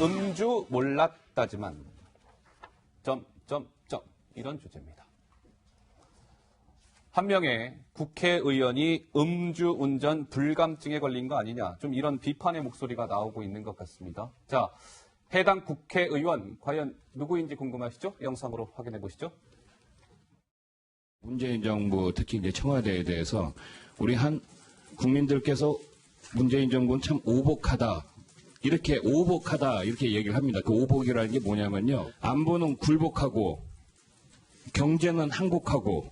음주 몰랐다지만 이런 주제입니다. 한 명의 국회의원이 음주운전 불감증에 걸린 거 아니냐, 좀 이런 비판의 목소리가 나오고 있는 것 같습니다. 자, 해당 국회의원 과연 누구인지 궁금하시죠? 영상으로 확인해 보시죠. 문재인 정부, 특히 이제 청와대에 대해서 우리 한 국민들께서 문재인 정부는 참 오복하다, 이렇게 얘기를 합니다. 그 오복이라는 게 뭐냐면요, 안보는 굴복하고 경제는 항복하고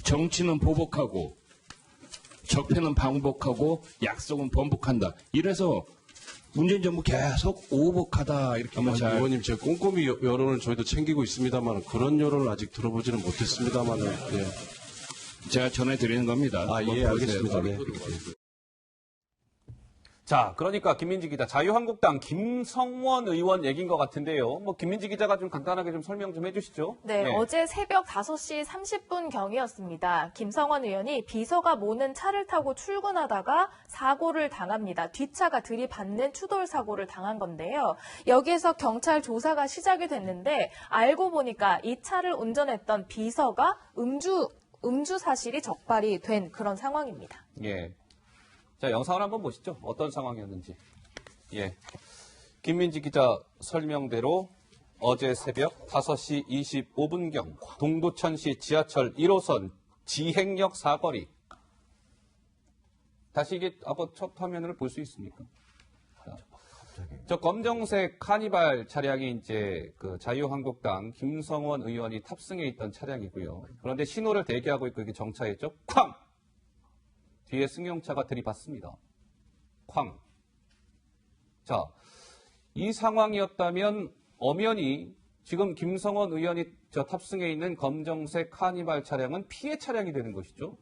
정치는 보복하고 적폐는 방복하고 약속은 번복한다. 이래서 문재인 정부 계속 오복하다 이렇게 하면 잘. 의원님, 제가 꼼꼼히 여론을 저희도 챙기고 있습니다만 그런 여론을 아직 들어보지는 못했습니다만. 예. 제가 전해드리는 겁니다. 예, 알겠습니다. 네. 자, 그러니까 김민지 기자, 자유한국당 김성원 의원 얘기인 것 같은데요. 뭐 김민지 기자가 좀 간단하게 좀 설명 좀 해주시죠. 네, 어제 새벽 5시 30분 경이었습니다. 김성원 의원이 비서가 모는 차를 타고 출근하다가 사고를 당합니다. 뒷차가 들이받는 추돌 사고를 당한 건데요. 여기에서 경찰 조사가 시작이 됐는데 알고 보니까 이 차를 운전했던 비서가 음주 사실이 적발이 된 그런 상황입니다. 예. 자, 영상을 한번 보시죠. 어떤 상황이었는지. 예. 김민지 기자 설명대로 어제 새벽 5시 25분경 동두천시 지하철 1호선 지행역 사거리. 다시 이게 한번 첫 화면을 볼 수 있습니까? 저 검정색 카니발 차량이 이제 그 자유한국당 김성원 의원이 탑승해 있던 차량이고요. 그런데 신호를 대기하고 있고 이게 정차했죠. 쾅! 뒤에 승용차가 들이받습니다. 쾅. 자, 이 상황이었다면 엄연히 지금 김성원 의원이 탑승해 있는 검정색 카니발 차량은 피해 차량이 되는 것이죠.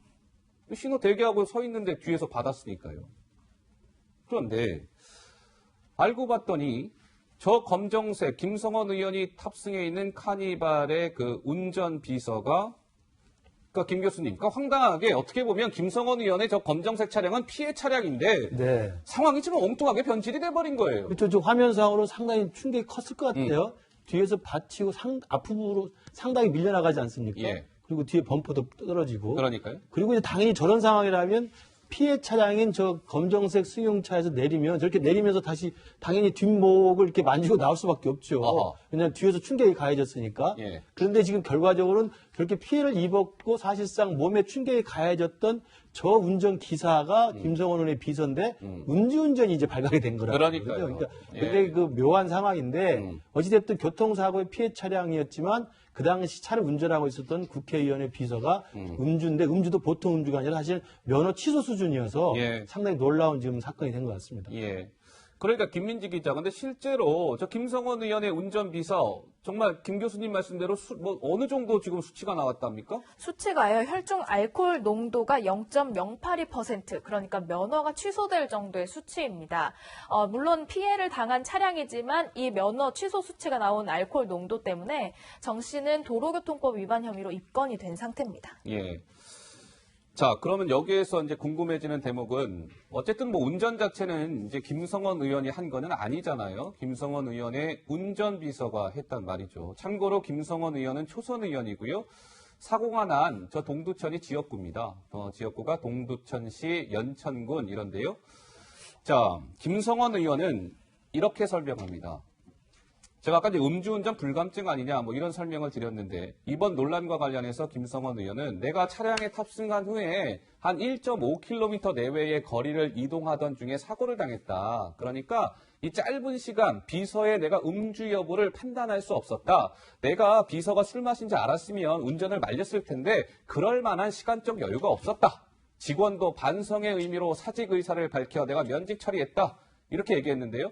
신호 대기하고 서 있는데 뒤에서 받았으니까요. 그런데 알고 봤더니 저 검정색 김성원 의원이 탑승해 있는 카니발의 그 운전 비서가, 그러니까 김 교수님, 그러니까 황당하게 어떻게 보면 김성원 의원의 저 검정색 차량은 피해 차량인데 네. 상황이 지금 엉뚱하게 변질이 돼버린 거예요. 그렇죠. 저 화면상으로 상당히 충격이 컸을 것 같아요. 뒤에서 받치고 앞으로 상당히 밀려나가지 않습니까? 예. 그리고 뒤에 범퍼도 떨어지고. 그러니까요. 그리고 이제 당연히 저런 상황이라면 피해 차량인 저 검정색 승용차에서 내리면 저렇게 내리면서 다시 당연히 뒷목을 이렇게 만지고 나올 수밖에 없죠. 어허. 왜냐하면 뒤에서 충격이 가해졌으니까. 예. 그런데 지금 결과적으로는 그렇게 피해를 입었고 사실상 몸에 충격이 가해졌던 저 운전기사가 김성원 의원의 비서인데 음주운전이 이제 발각이 된 거라고. 그러니까요. 그러니까 예. 굉장히 그 묘한 상황인데 어찌됐든 교통사고의 피해 차량이었지만 그 당시 차를 운전하고 있었던 국회의원의 비서가 음주인데 음주도 보통 음주가 아니라 사실 면허 취소 수준이어서 예. 상당히 놀라운 지금 사건이 된 것 같습니다. 예. 그러니까 김민지 기자, 근데 실제로 저 김성원 의원의 운전비서 정말 김 교수님 말씀대로 뭐 어느 정도 지금 수치가 나왔답니까? 수치가요. 혈중 알코올 농도가 0.082%, 그러니까 면허가 취소될 정도의 수치입니다. 물론 피해를 당한 차량이지만 이 면허 취소 수치가 나온 알코올 농도 때문에 정 씨는 도로교통법 위반 혐의로 입건이 된 상태입니다. 예. 자, 그러면 여기에서 이제 궁금해지는 대목은 어쨌든 뭐 운전 자체는 이제 김성원 의원이 한 거는 아니잖아요. 김성원 의원의 운전비서가 했단 말이죠. 참고로 김성원 의원은 초선 의원이고요. 사고가 난 저 동두천이 지역구입니다. 지역구가 동두천시 연천군 이런데요. 자, 김성원 의원은 이렇게 설명합니다. 제가 아까 이제 음주운전 불감증 아니냐 뭐 이런 설명을 드렸는데 이번 논란과 관련해서 김성원 의원은 내가 차량에 탑승한 후에 한 1.5km 내외의 거리를 이동하던 중에 사고를 당했다. 그러니까 이 짧은 시간 비서의 내가 음주 여부를 판단할 수 없었다. 내가 비서가 술 마신지 알았으면 운전을 말렸을 텐데 그럴 만한 시간적 여유가 없었다. 직원도 반성의 의미로 사직 의사를 밝혀 내가 면직 처리했다. 이렇게 얘기했는데요.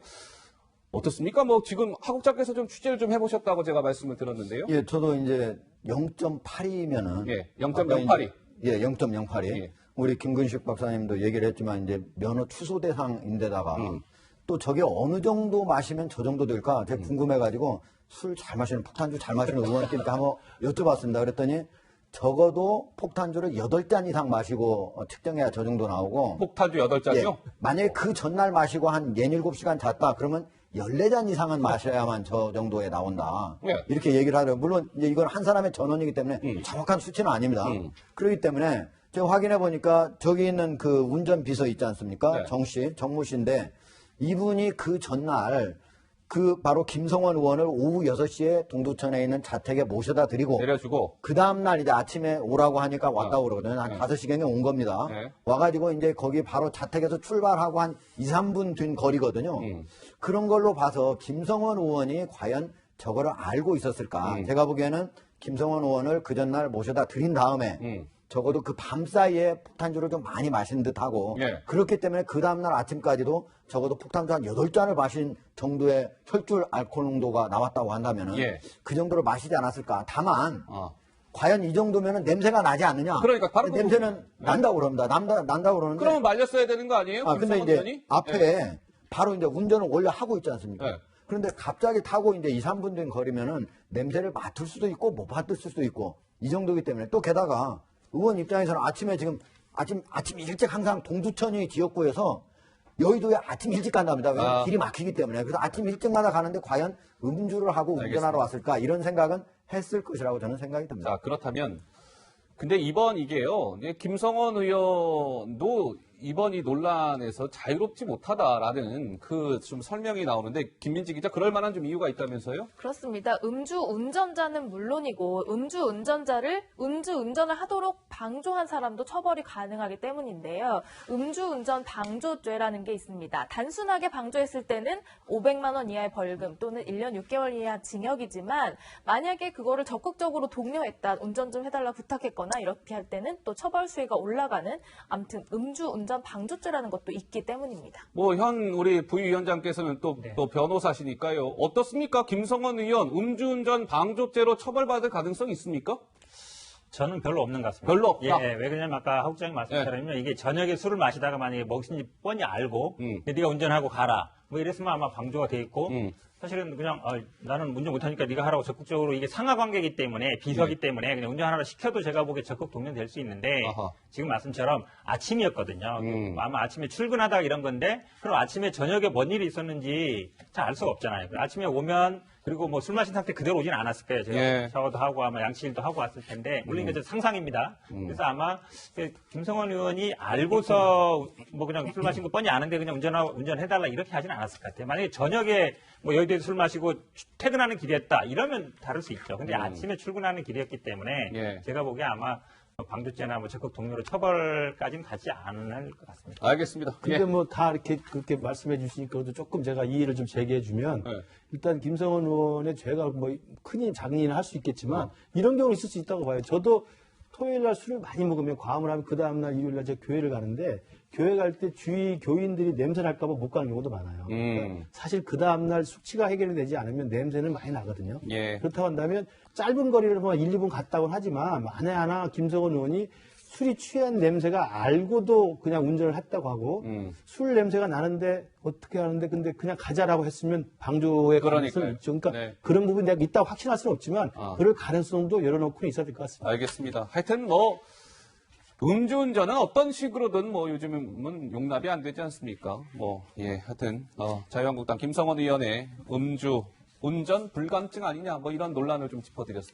어떻습니까? 뭐 지금 하국장께서 좀 취재를 좀 해보셨다고 제가 말씀을 들었는데요. 예, 저도 이제 0.82면은 예, 0.082. 예, 0.08이. 예. 우리 김근식 박사님도 얘기를 했지만 이제 면허 취소 대상인데다가 또 저게 어느 정도 마시면 저 정도 될까 되게 궁금해가지고 술 잘 마시는 폭탄주 잘 마시는 의원님께 한번 여쭤봤습니다. 그랬더니 적어도 폭탄주를 8잔 이상 마시고 측정해야 저 정도 나오고 폭탄주 8잔이요? 예, 만약에 그 전날 마시고 한 6, 7시간 잤다 그러면 14잔 이상은 마셔야만 저 정도에 나온다. 네. 이렇게 얘기를 하더라고요. 물론 이제 이건 한 사람의 전원이기 때문에 정확한 수치는 아닙니다. 그렇기 때문에 제가 확인해 보니까 저기 있는 그 운전비서 있지 않습니까? 네. 정무 씨인데 이분이 그 전날 그 바로 김성원 의원을 오후 6시에 동두천에 있는 자택에 모셔다 드리고 내려주고 그 다음날 이제 아침에 오라고 하니까 왔다고 그러거든요. 한 5시경에 온 겁니다. 네. 와가지고 이제 거기 바로 자택에서 출발하고 한 2, 3분 된 거리거든요. 그런 걸로 봐서 김성원 의원이 과연 저거를 알고 있었을까. 제가 보기에는 김성원 의원을 그 전날 모셔다 드린 다음에 적어도 그 밤 사이에 폭탄주를 좀 많이 마신 듯하고 예. 그렇기 때문에 그 다음날 아침까지도 적어도 폭탄주 한 8잔을 마신 정도의 혈중 알코올 농도가 나왔다고 한다면은 예. 그 정도로 마시지 않았을까. 다만 어. 과연 이 정도면은 냄새가 나지 않느냐? 그러니까 바로 근데 그 냄새는 부분. 난다고 그럽니다. 난다고 그러는데. 그러면 말렸어야 되는 거 아니에요? 근데 김성원 이제 의원이? 앞에 네. 바로 이제 운전을 원래 하고 있지 않습니까? 네. 그런데 갑자기 타고 이제 2, 3분 된 거리면은 냄새를 맡을 수도 있고 못 맡을 수도 있고 이 정도이기 때문에 또 게다가 의원 입장에서는 아침에 지금 아침 일찍 항상 동두천이 지역구에서 여의도에 아침 일찍 간답니다. 왜냐면 길이 막히기 때문에. 그래서 아침 일찍마다 가는데 과연 음주를 하고 운전하러 왔을까 이런 생각은 했을 것이라고 저는 생각이 듭니다. 자, 그렇다면 근데 이번 이게요. 이제 김성원 의원도 이번 이 논란에서 자유롭지 못하다라는 그 좀 설명이 나오는데 김민지 기자 그럴 만한 좀 이유가 있다면서요? 그렇습니다. 음주 운전자는 물론이고 음주 운전자를 음주 운전을 하도록 방조한 사람도 처벌이 가능하기 때문인데요. 음주 운전 방조죄라는 게 있습니다. 단순하게 방조했을 때는 500만 원 이하의 벌금 또는 1년 6개월 이하 징역이지만 만약에 그거를 적극적으로 독려했다, 운전 좀 해달라 부탁했거나 이렇게 할 때는 또 처벌 수위가 올라가는 아무튼 음주 운전 방조죄라는 것도 있기 때문입니다. 뭐 우리 부위원장께서는 또 변호사시니까요. 어떻습니까? 김성원 의원 음주운전 방조죄로 처벌받을 가능성이 있습니까? 저는 별로 없는 것 같습니다. 별로 없다? 예, 왜 그러냐면 아까 하국 장님 말씀처럼요. 이게 저녁에 술을 마시다가 만약에 먹으신지 뻔히 알고 네가 운전하고 가라. 뭐 이랬으면 아마 방조가 돼 있고 사실은 그냥 나는 운전 못하니까 네가 하라고 적극적으로 이게 상하관계이기 때문에 비서기 때문에 그냥 운전하라 시켜도 제가 보기에 적극 동료될 수 있는데 아하. 지금 말씀처럼 아침이었거든요. 아마 아침에 출근하다가 이런 건데 그럼 아침에 저녁에 뭔 일이 있었는지 잘 알 수가 없잖아요. 아침에 오면 그리고 뭐 술 마신 상태 그대로 오진 않았을 거예요. 제가 예. 샤워도 하고 아마 양치질도 하고 왔을 텐데 물론 이게 상상입니다. 그래서 아마 김성원 의원이 알고서 뭐 그냥 술 마신 거 뻔히 아는데 그냥 운전해달라 이렇게 하진 않았을 것 같아요. 만약에 저녁에 뭐 여의도에서 술 마시고 퇴근하는 길이었다 이러면 다를 수 있죠. 근데 아침에 출근하는 길이었기 때문에 예. 제가 보기에 아마 방조죄나 뭐 적극 동료로 처벌까지는 가지 않을 것 같습니다. 알겠습니다. 근데 예. 뭐 다 이렇게 그렇게 말씀해 주시니까 그래도 조금 제가 이해를 좀 제기해 주면 네. 일단 김성원 의원의 죄가 뭐 크니 작니는 할 수 있겠지만 이런 경우는 있을 수 있다고 봐요. 저도 토요일 날 술을 많이 먹으면 과음을 하면 그 다음날 일요일 날 제가 교회를 가는데 교회 갈 때 주위 교인들이 냄새 날까 봐 못 가는 경우도 많아요. 그러니까 사실 그 다음날 숙취가 해결이 되지 않으면 냄새는 많이 나거든요. 예. 그렇다고 한다면 짧은 거리를 뭐 1, 2분 갔다고는 하지만 만에 하나 김성원 의원이 술이 취한 냄새가 알고도 그냥 운전을 했다고 하고 술 냄새가 나는데 어떻게 하는데 근데 그냥 가자라고 했으면 방조의 가능성이 그러니까요. 있죠. 그러니까 네. 그런 부분이 내가 있다고 확신할 수는 없지만 그럴 가능성도 열어놓고 있어야 될 것 같습니다. 알겠습니다. 하여튼 뭐 음주운전은 어떤 식으로든 뭐 요즘은 용납이 안 되지 않습니까? 뭐 예, 하여튼 자유한국당 김성원 의원의 음주 운전 불감증 아니냐 뭐 이런 논란을 좀 짚어드렸습니다.